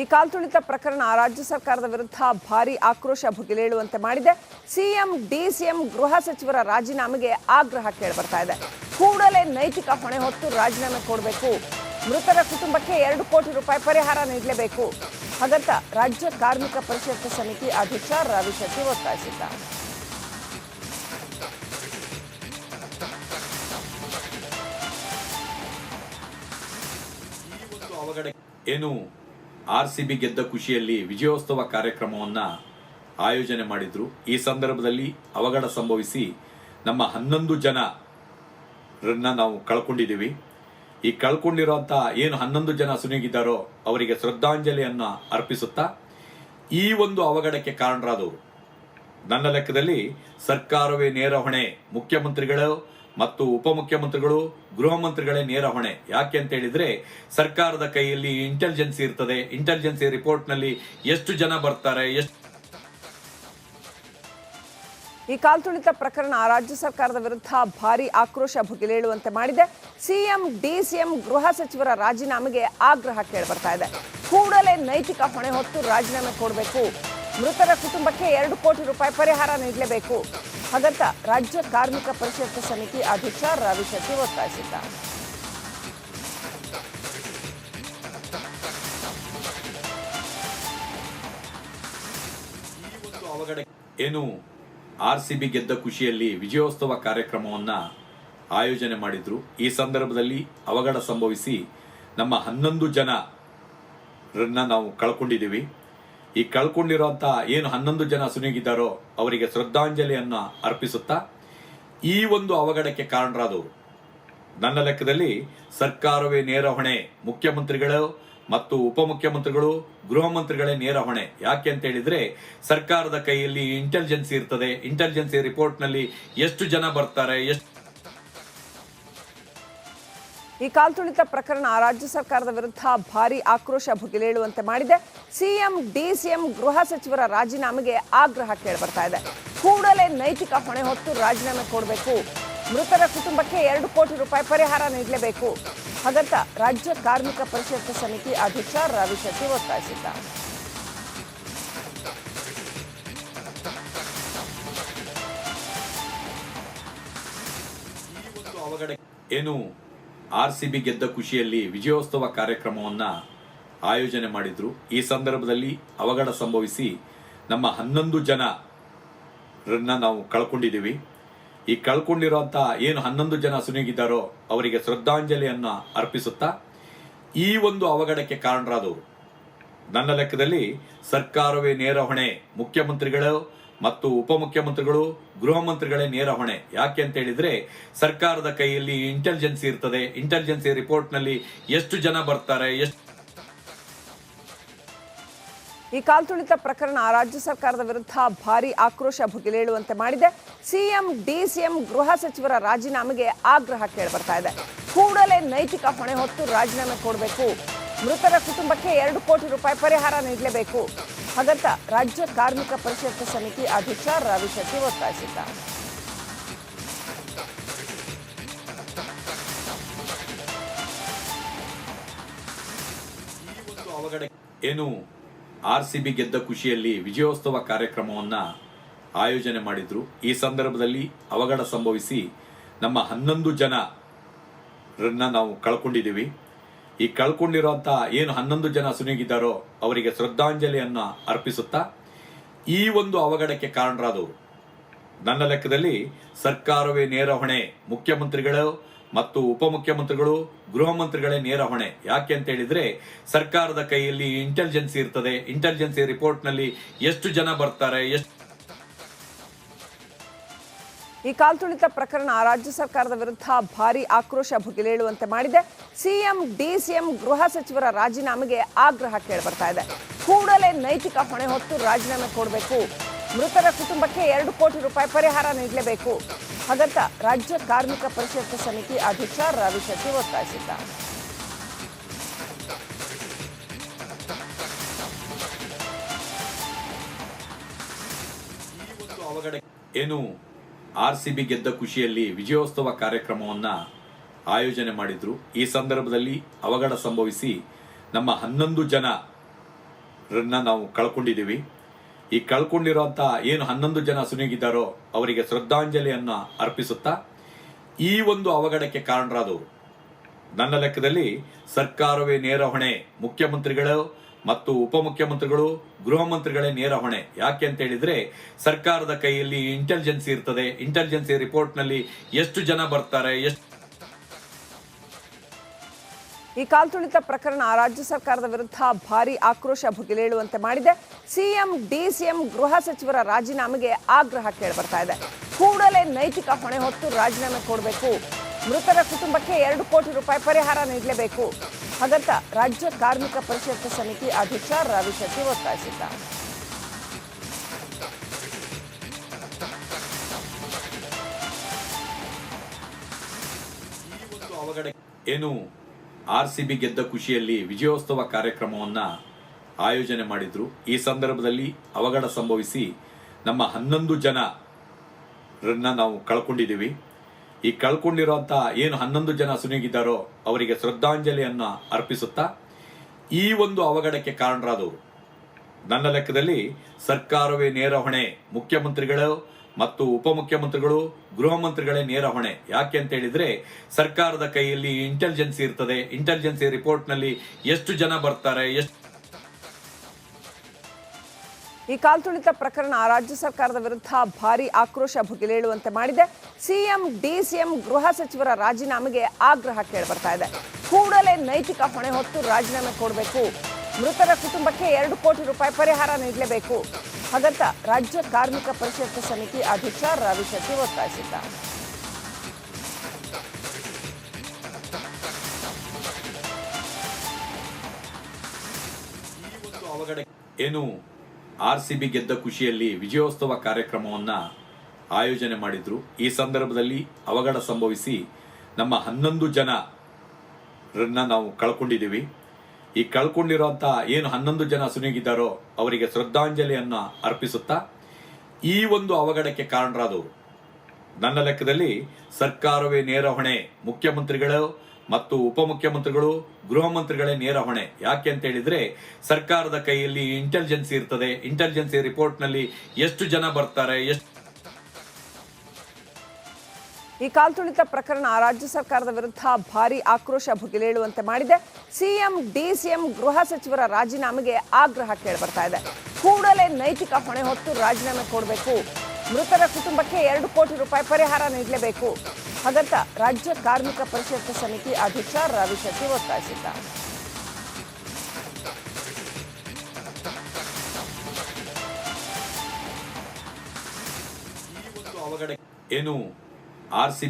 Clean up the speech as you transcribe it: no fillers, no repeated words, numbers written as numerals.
ಈ ಕಾಲ್ತುಳಿತ ಪ್ರಕರಣ ರಾಜ್ಯ ಸರ್ಕಾರದ ವಿರುದ್ಧ ಭಾರಿ ಆಕ್ರೋಶ ಭುಗಿಲೇಳುವಂತೆ ಮಾಡಿದೆ. ಸಿಎಂ ಡಿಸಿಎಂ ಗೃಹ ಸಚಿವರ ರಾಜೀನಾಮೆಗೆ ಆಗ್ರಹ ಕೇಳಿಬರ್ತಾ ಇದೆ. ಕೂಡಲೇ ನೈತಿಕ ಹೊಣೆ ಹೊತ್ತು ರಾಜೀನಾಮೆ ಕೊಡಬೇಕು. ಮೃತರ ಕುಟುಂಬಕ್ಕೆ 2 ಕೋಟಿ ರೂಪಾಯಿ ಪರಿಹಾರ ನೀಡಲೇಬೇಕು. ಹಾಗಂತ ರಾಜ್ಯ ಕಾರ್ಮಿಕ ಪರಿಷತ್ ಸಮಿತಿ ಅಧ್ಯಕ್ಷ ರವಿ ಶೆಟ್ಟಿ ಒತ್ತಾಯಿಸಿದ್ದಾರೆ. ಏನು ಆರ್ಸಿಬಿ ಗೆದ್ದ ಖುಷಿಯಲ್ಲಿ ವಿಜಯೋತ್ಸವ ಕಾರ್ಯಕ್ರಮವನ್ನ ಆಯೋಜನೆ ಮಾಡಿದ್ರು. ಈ ಸಂದರ್ಭದಲ್ಲಿ ಅವಘಡ ಸಂಭವಿಸಿ ನಮ್ಮ 11 ಜನರನ್ನ ನಾವು ಕಳ್ಕೊಂಡಿದ್ದೀವಿ. ಈ ಕಳ್ಕೊಂಡಿರುವಂತಹ ಏನು 11 ಜನ ಸುನೀಗಿದ್ದಾರೋ ಅವರಿಗೆ ಶ್ರದ್ಧಾಂಜಲಿಯನ್ನ ಅರ್ಪಿಸುತ್ತಾ ಈ ಒಂದು ಅವಘಡಕ್ಕೆ ಕಾರಣರಾದವರು ನನ್ನ ಲೆಕ್ಕದಲ್ಲಿ ಸರ್ಕಾರವೇ ನೇರ ಹೊಣೆ, ಮುಖ್ಯಮಂತ್ರಿಗಳು ಮತ್ತು ಉಪಮುಖ್ಯಮಂತ್ರಿಗಳು, ಗೃಹ ಮಂತ್ರಿಗಳೇ ನೇರ ಹೊಣೆ. ಯಾಕೆ ಅಂತ ಹೇಳಿದ್ರೆ ಸರ್ಕಾರದ ಕೈಯಲ್ಲಿ ಇಂಟೆಲಿಜೆನ್ಸಿ ಇರ್ತದೆ. ಇಂಟೆಲಿಜೆನ್ಸಿ ರಿಪೋರ್ಟ್ ನಲ್ಲಿ ಎಷ್ಟು ಜನ ಬರ್ತಾರೆ. ಈ ಕಾಲ್ತುಳಿತ ಪ್ರಕರಣ ರಾಜ್ಯ ಸರ್ಕಾರದ ವಿರುದ್ಧ ಭಾರಿ ಆಕ್ರೋಶ ಭುಗಿಲೇಳುವಂತೆ ಮಾಡಿದೆ. ಸಿಎಂ ಡಿಸಿಎಂ ಗೃಹ ಸಚಿವರ ರಾಜೀನಾಮೆಗೆ ಆಗ್ರಹ ಕೇಳಿಬರ್ತಾ ಇದೆ. ಕೂಡಲೇ ನೈತಿಕ ಹೊಣೆ ಹೊತ್ತು ರಾಜೀನಾಮೆ ಕೊಡಬೇಕು. ಮೃತರ ಕುಟುಂಬಕ್ಕೆ 2 ಕೋಟಿ ರೂಪಾಯಿ ಪರಿಹಾರ ನೀಡಲೇಬೇಕು. ಹಾಗಂತ ರಾಜ್ಯ ಕಾರ್ಮಿಕ ಪರಿಷತ್ ಸಮಿತಿ ಅಧ್ಯಕ್ಷ ರವಿ ಶೆಟ್ಟಿ ಒತ್ತಾಯಿಸಿದ್ದಾರೆ. ಏನು ಆರ್ಸಿಬಿ ಗೆದ್ದ ಖುಷಿಯಲ್ಲಿ ವಿಜಯೋತ್ಸವ ಕಾರ್ಯಕ್ರಮವನ್ನ ಆಯೋಜನೆ ಮಾಡಿದ್ರು. ಈ ಸಂದರ್ಭದಲ್ಲಿ ಅವಘಡ ಸಂಭವಿಸಿ ನಮ್ಮ 11 ಜನರನ್ನ ನಾವು ಕಳ್ಕೊಂಡಿದ್ದೀವಿ. ಈ ಕಳ್ಕೊಂಡಿರುವಂತಹ ಏನು 11 ಜನ ಸುನೀಗಿದ್ದಾರೋ ಅವರಿಗೆ ಶ್ರದ್ಧಾಂಜಲಿಯನ್ನ ಅರ್ಪಿಸುತ್ತಾ ಈ ಒಂದು ಅವಘಡಕ್ಕೆ ಕಾರಣರಾದವರು ನನ್ನ ಲೆಕ್ಕದಲ್ಲಿ ಸರ್ಕಾರವೇ ನೇರ ಹೊಣೆ, ಮುಖ್ಯಮಂತ್ರಿಗಳು ಮತ್ತು ಉಪಮುಖ್ಯಮಂತ್ರಿಗಳು, ಗೃಹ ಮಂತ್ರಿಗಳೇ ನೇರ ಹೊಣೆ. ಯಾಕೆ ಅಂತ ಹೇಳಿದ್ರೆ ಸರ್ಕಾರದ ಕೈಯಲ್ಲಿ ಇಂಟೆಲಿಜೆನ್ಸಿ ಇರ್ತದೆ. ಇಂಟೆಲಿಜೆನ್ಸಿ ರಿಪೋರ್ಟ್ ನಲ್ಲಿ ಎಷ್ಟು ಜನ ಬರ್ತಾರೆ. ಈ ಕಾಲ್ತುಳಿತ ಪ್ರಕರಣ ರಾಜ್ಯ ಸರ್ಕಾರದ ವಿರುದ್ಧ ಭಾರಿ ಆಕ್ರೋಶ ಭುಗಿಲೇಳುವಂತೆ ಮಾಡಿದೆ. ಸಿಎಂ ಡಿಸಿಎಂ ಗೃಹ ಸಚಿವರ ರಾಜೀನಾಮೆಗೆ ಆಗ್ರಹ ಕೇಳಿಬರ್ತಾ ಇದೆ. ಕೂಡಲೇ ನೈತಿಕ ಹೊಣೆ ಹೊತ್ತು ರಾಜೀನಾಮೆ ಕೊಡಬೇಕು. ಮೃತರ ಕುಟುಂಬಕ್ಕೆ 2 ಕೋಟಿ ರೂಪಾಯಿ ಪರಿಹಾರ ನೀಡಲೇಬೇಕು. ಹಾಗಂತ ರಾಜ್ಯ ಕಾರ್ಮಿಕ ಪರಿಷತ್ ಸಮಿತಿ ಅಧ್ಯಕ್ಷ ರವಿ ಶೆಟ್ಟಿ ಒತ್ತಾಯಿಸಿದ್ದಾರೆ. ಏನು ಆರ್ಸಿಬಿ ಗೆದ್ದ ಖುಷಿಯಲ್ಲಿ ವಿಜಯೋತ್ಸವ ಕಾರ್ಯಕ್ರಮವನ್ನ ಆಯೋಜನೆ ಮಾಡಿದ್ರು. ಈ ಸಂದರ್ಭದಲ್ಲಿ ಅವಘಡ ಸಂಭವಿಸಿ ನಮ್ಮ 11 ಜನರನ್ನ ನಾವು ಕಳ್ಕೊಂಡಿದ್ದೀವಿ. ಈ ಕಳ್ಕೊಂಡಿರುವಂತಹ ಏನು 11 ಜನ ಸುನೀಗಿದ್ದಾರೋ ಅವರಿಗೆ ಶ್ರದ್ಧಾಂಜಲಿಯನ್ನ ಅರ್ಪಿಸುತ್ತಾ ಈ ಒಂದು ಅವಘಡಕ್ಕೆ ಕಾರಣರಾದವರು ನನ್ನ ಲೆಕ್ಕದಲ್ಲಿ ಸರ್ಕಾರವೇ ನೇರ ಹೊಣೆ, ಮುಖ್ಯಮಂತ್ರಿಗಳು ಮತ್ತು ಉಪಮುಖ್ಯಮಂತ್ರಿಗಳು, ಗೃಹ ಮಂತ್ರಿಗಳೇ ನೇರ ಹೊಣೆ. ಯಾಕೆ ಅಂತ ಹೇಳಿದ್ರೆ ಸರ್ಕಾರದ ಕೈಯಲ್ಲಿ ಇಂಟೆಲಿಜೆನ್ಸಿ ಇರ್ತದೆ. ಇಂಟೆಲಿಜೆನ್ಸಿ ರಿಪೋರ್ಟ್ ನಲ್ಲಿ ಎಷ್ಟು ಜನ ಬರ್ತಾರೆ. ಈ ಕಾಲ್ತುಳಿತ ಪ್ರಕರಣ ರಾಜ್ಯ ಸರ್ಕಾರದ ವಿರುದ್ಧ ಭಾರಿ ಆಕ್ರೋಶ ಭುಗಿಲೇಳುವಂತೆ ಮಾಡಿದೆ. ಸಿಎಂ ಡಿಸಿಎಂ ಗೃಹ ಸಚಿವರ ರಾಜೀನಾಮೆಗೆ ಆಗ್ರಹ ಕೇಳಿಬರ್ತಾ ಇದೆ. ಕೂಡಲೇ ನೈತಿಕ ಹೊಣೆ ಹೊತ್ತು ರಾಜೀನಾಮೆ ಕೊಡಬೇಕು. ಮೃತರ ಕುಟುಂಬಕ್ಕೆ 2 ಕೋಟಿ ರೂಪಾಯಿ ಪರಿಹಾರ ನೀಡಲೇಬೇಕು. ಹಾಗಂತ ರಾಜ್ಯ ಕಾರ್ಮಿಕ ಪರಿಷತ್ ಸಮಿತಿ ಅಧ್ಯಕ್ಷ ರವಿ ಶೆಟ್ಟಿ ಒತ್ತಾಯಿಸಿದ್ದಾರೆ. ಏನು ಆರ್ಸಿಬಿ ಗೆದ್ದ ಖುಷಿಯಲ್ಲಿ ವಿಜಯೋತ್ಸವ ಕಾರ್ಯಕ್ರಮವನ್ನ ಆಯೋಜನೆ ಮಾಡಿದ್ರು. ಈ ಸಂದರ್ಭದಲ್ಲಿ ಅವಘಡ ಸಂಭವಿಸಿ ನಮ್ಮ 11 ಜನರನ್ನ ನಾವು ಕಳ್ಕೊಂಡಿದ್ದೀವಿ. ಈ ಕಳ್ಕೊಂಡಿರುವಂತಹ ಏನು 11 ಜನ ಸುನೀಗಿದ್ದಾರೋ ಅವರಿಗೆ ಶ್ರದ್ಧಾಂಜಲಿಯನ್ನ ಅರ್ಪಿಸುತ್ತಾ ಈ ಒಂದು ಅವಘಡಕ್ಕೆ ಕಾರಣರಾದವರು ನನ್ನ ಲೆಕ್ಕದಲ್ಲಿ ಸರ್ಕಾರವೇ ನೇರ ಹೊಣೆ, ಮುಖ್ಯಮಂತ್ರಿಗಳು ಮತ್ತು ಉಪಮುಖ್ಯಮಂತ್ರಿಗಳು, ಗೃಹ ಮಂತ್ರಿಗಳೇ ನೇರ ಹೊಣೆ. ಯಾಕೆ ಅಂತ ಹೇಳಿದ್ರೆ ಸರ್ಕಾರದ ಕೈಯಲ್ಲಿ ಇಂಟೆಲಿಜೆನ್ಸಿ ಇರ್ತದೆ. ಇಂಟೆಲಿಜೆನ್ಸಿ ರಿಪೋರ್ಟ್ ನಲ್ಲಿ ಎಷ್ಟು ಜನ ಬರ್ತಾರೆ. ಈ ಕಾಲ್ತುಳಿತ ಪ್ರಕರಣ ರಾಜ್ಯ ಸರ್ಕಾರದ ವಿರುದ್ಧ ಭಾರಿ ಆಕ್ರೋಶ ಭುಗಿಲೇಳುವಂತೆ ಮಾಡಿದೆ. ಸಿಎಂ ಡಿಸಿಎಂ ಗೃಹ ಸಚಿವರ ರಾಜೀನಾಮೆಗೆ ಆಗ್ರಹ ಕೇಳಿಬರ್ತಾ ಇದೆ. ಕೂಡಲೇ ನೈತಿಕ ಹೊಣೆ ಹೊತ್ತು ರಾಜೀನಾಮೆ ಕೊಡಬೇಕು. ಮೃತರ ಕುಟುಂಬಕ್ಕೆ 2 ಕೋಟಿ ರೂಪಾಯಿ ಪರಿಹಾರ ನೀಡಲೇಬೇಕು. ಹಾಗಂತ ರಾಜ್ಯ ಕಾರ್ಮಿಕ ಪರಿಷತ್ ಸಮಿತಿ ಅಧ್ಯಕ್ಷ ರವಿ ಶೆಟ್ಟಿ ಒತ್ತಾಯಿಸಿದ್ದಾರೆ. ಏನು ಆರ್ಸಿಬಿ ಗೆದ್ದ ಖುಷಿಯಲ್ಲಿ ವಿಜಯೋತ್ಸವ ಕಾರ್ಯಕ್ರಮವನ್ನ ಆಯೋಜನೆ ಮಾಡಿದ್ರು. ಈ ಸಂದರ್ಭದಲ್ಲಿ ಅವಘಡ ಸಂಭವಿಸಿ ನಮ್ಮ 11 ಜನ ನಾವು ಕಳ್ಕೊಂಡಿದ್ದೀವಿ. ಈ ಕಳ್ಕೊಂಡಿರುವಂತ ಏನು 11 ಜನ ಸುನೀಗಿದ್ದಾರೋ ಅವರಿಗೆ ಶ್ರದ್ಧಾಂಜಲಿಯನ್ನ ಅರ್ಪಿಸುತ್ತಾ, ಈ ಒಂದು ಅವಘಡಕ್ಕೆ ಕಾರಣರಾದವರು ನನ್ನ ಲೆಕ್ಕದಲ್ಲಿ ಸರ್ಕಾರವೇ ನೇರ ಹೊಣೆ, ಮುಖ್ಯಮಂತ್ರಿಗಳು ಮತ್ತು ಉಪಮುಖ್ಯಮಂತ್ರಿಗಳು, ಗೃಹ ಮಂತ್ರಿಗಳೇ ನೇರ ಹೊಣೆ. ಯಾಕೆ ಅಂತ ಹೇಳಿದ್ರೆ ಸರ್ಕಾರದ ಕೈಯಲ್ಲಿ ಇಂಟೆಲಿಜೆನ್ಸಿ ಇರ್ತದೆ. ಇಂಟೆಲಿಜೆನ್ಸಿ ರಿಪೋರ್ಟ್ ನಲ್ಲಿ ಎಷ್ಟು ಜನ ಬರ್ತಾರೆ, ಈ ಕಾಲ್ತುಳಿತ ಪ್ರಕರಣ ರಾಜ್ಯ ಸರ್ಕಾರದ ವಿರುದ್ಧ ಭಾರಿ ಆಕ್ರೋಶ ಭುಗಿಲೇಳುವಂತೆ ಮಾಡಿದೆ. ಸಿಎಂ, ಡಿಸಿಎಂ, ಗೃಹ ಸಚಿವರ ರಾಜೀನಾಮೆಗೆ ಆಗ್ರಹ ಕೇಳಿಬರ್ತಾ ಇದೆ. ಕೂಡಲೇ ನೈತಿಕ ಹೊಣೆ ಹೊತ್ತು ರಾಜೀನಾಮೆ ಕೊಡಬೇಕು. ಮೃತರ ಕುಟುಂಬಕ್ಕೆ 2 ಕೋಟಿ ರೂಪಾಯಿ ಪರಿಹಾರ ನೀಡಲೇಬೇಕು. ಹಾಗಂತ ರಾಜ್ಯ ಕಾರ್ಮಿಕ ಪರಿಷತ್ ಸಮಿತಿ ಅಧ್ಯಕ್ಷ ರವಿ ಶೆಟ್ಟಿ ಒತ್ತಾಯಿಸಿದ್ದಾರೆ. ಅವಘಡ ಏನು RCB ಗೆದ್ದ ಖುಷಿಯಲ್ಲಿ ವಿಜಯೋತ್ಸವ ಕಾರ್ಯಕ್ರಮವನ್ನ ಆಯೋಜನೆ ಮಾಡಿದ್ರು. ಈ ಸಂದರ್ಭದಲ್ಲಿ ಅವಘಡ ಸಂಭವಿಸಿ ನಮ್ಮ 11 ಜನ ನಾವು ಕಳ್ಕೊಂಡಿದ್ದೀವಿ. ಈ ಕಳ್ಕೊಂಡಿರುವಂತ ಏನು 11 ಜನ ಸುನೀಗಿದ್ದಾರೋ ಅವರಿಗೆ ಶ್ರದ್ಧಾಂಜಲಿಯನ್ನ ಅರ್ಪಿಸುತ್ತಾ, ಈ ಒಂದು ಅವಘಡಕ್ಕೆ ಕಾರಣರಾದವರು ನನ್ನ ಲೆಕ್ಕದಲ್ಲಿ ಸರ್ಕಾರವೇ ನೇರ ಹೊಣೆ, ಮುಖ್ಯಮಂತ್ರಿಗಳು ಮತ್ತು ಉಪಮುಖ್ಯಮಂತ್ರಿಗಳು, ಗೃಹ ಮಂತ್ರಿಗಳೇ ನೇರ ಹೊಣೆ. ಯಾಕೆ ಅಂತ ಹೇಳಿದ್ರೆ ಸರ್ಕಾರದ ಕೈಯಲ್ಲಿ ಇಂಟೆಲಿಜೆನ್ಸಿ ಇರ್ತದೆ. ಇಂಟೆಲಿಜೆನ್ಸಿ ರಿಪೋರ್ಟ್ ನಲ್ಲಿ ಎಷ್ಟು ಜನ ಬರ್ತಾರೆ, ಈ ಕಾಲ್ತುಳಿತ ಪ್ರಕರಣ ರಾಜ್ಯ ಸರ್ಕಾರದ ವಿರುದ್ಧ ಭಾರಿ ಆಕ್ರೋಶ ಭುಗಿಲೇಳುವಂತೆ ಮಾಡಿದೆ. ಸಿಎಂ, ಡಿಸಿಎಂ, ಗೃಹ ಸಚಿವರ ರಾಜೀನಾಮೆಗೆ ಆಗ್ರಹ ಕೇಳಿಬರ್ತಾ ಇದೆ. ಕೂಡಲೇ ನೈತಿಕ ಹೊಣೆ ಹೊತ್ತು ರಾಜೀನಾಮೆ ಕೊಡಬೇಕು. ಮೃತರ ಕುಟುಂಬಕ್ಕೆ 2 ಕೋಟಿ ರೂಪಾಯಿ ಪರಿಹಾರ ನೀಡಲೇಬೇಕು. ಹಾಗಂತ ರಾಜ್ಯ ಕಾರ್ಮಿಕ ಪರಿಷತ್ ಸಮಿತಿ ಅಧ್ಯಕ್ಷ ರವಿ ಶೆಟ್ಟಿ ಒತ್ತಾಯಿಸಿದ್ದಾರೆ. ಅವಘಡ ಏನು RCB ಗೆದ್ದ ಖುಷಿಯಲ್ಲಿ ವಿಜಯೋತ್ಸವ ಕಾರ್ಯಕ್ರಮವನ್ನ ಆಯೋಜನೆ ಮಾಡಿದ್ರು. ಈ ಸಂದರ್ಭದಲ್ಲಿ ಅವಘಡ ಸಂಭವಿಸಿ ನಮ್ಮ 11 ಜನ ನಾವು ಕಳ್ಕೊಂಡಿದ್ದೀವಿ. ಈ ಕಳ್ಕೊಂಡಿರುವಂತ ಏನು 11 ಜನ ಸುನೀಗಿದ್ದಾರೋ ಅವರಿಗೆ ಶ್ರದ್ಧಾಂಜಲಿಯನ್ನ ಅರ್ಪಿಸುತ್ತಾ, ಈ ಒಂದು ಅವಘಡಕ್ಕೆ ಕಾರಣರಾದವರು ನನ್ನ ಲೆಕ್ಕದಲ್ಲಿ ಸರ್ಕಾರವೇ ನೇರ ಹೊಣೆ, ಮುಖ್ಯಮಂತ್ರಿಗಳು ಮತ್ತು ಉಪಮುಖ್ಯಮಂತ್ರಿಗಳು, ಗೃಹ ಮಂತ್ರಿಗಳೇ ನೇರ ಹೊಣೆ. ಯಾಕೆ ಅಂತ ಹೇಳಿದ್ರೆ ಸರ್ಕಾರದ ಕೈಯಲ್ಲಿ ಇಂಟೆಲಿಜೆನ್ಸಿ ಇರ್ತದೆ. ಇಂಟೆಲಿಜೆನ್ಸಿ ರಿಪೋರ್ಟ್ ನಲ್ಲಿ ಎಷ್ಟು ಜನ ಬರ್ತಾರೆ, ಈ ಕಾಲ್ತುಳಿತ ಪ್ರಕರಣ ರಾಜ್ಯ ಸರ್ಕಾರದ ವಿರುದ್ಧ ಭಾರಿ ಆಕ್ರೋಶ ಭುಗಿಲೇಳುವಂತೆ ಮಾಡಿದೆ. ಸಿಎಂ, ಡಿಸಿಎಂ, ಗೃಹ ಸಚಿವರ ರಾಜೀನಾಮೆಗೆ ಆಗ್ರಹ ಕೇಳಿಬರ್ತಾ ಇದೆ. ಕೂಡಲೇ ನೈತಿಕ ಹೊಣೆ ಹೊತ್ತು ರಾಜೀನಾಮೆ ಕೊಡಬೇಕು. ಮೃತರ ಕುಟುಂಬಕ್ಕೆ 2 ಕೋಟಿ ರೂಪಾಯಿ ಪರಿಹಾರ ನೀಡಲೇಬೇಕು. ಹಾಗಂತ ರಾಜ್ಯ ಕಾರ್ಮಿಕ ಪರಿಷತ್ ಸಮಿತಿ ಅಧ್ಯಕ್ಷ ರವಿ ಶೆಟ್ಟಿ ಒತ್ತಾಯಿಸಿದ್ದಾರೆ. ಅವಘಡ ಏನು RCB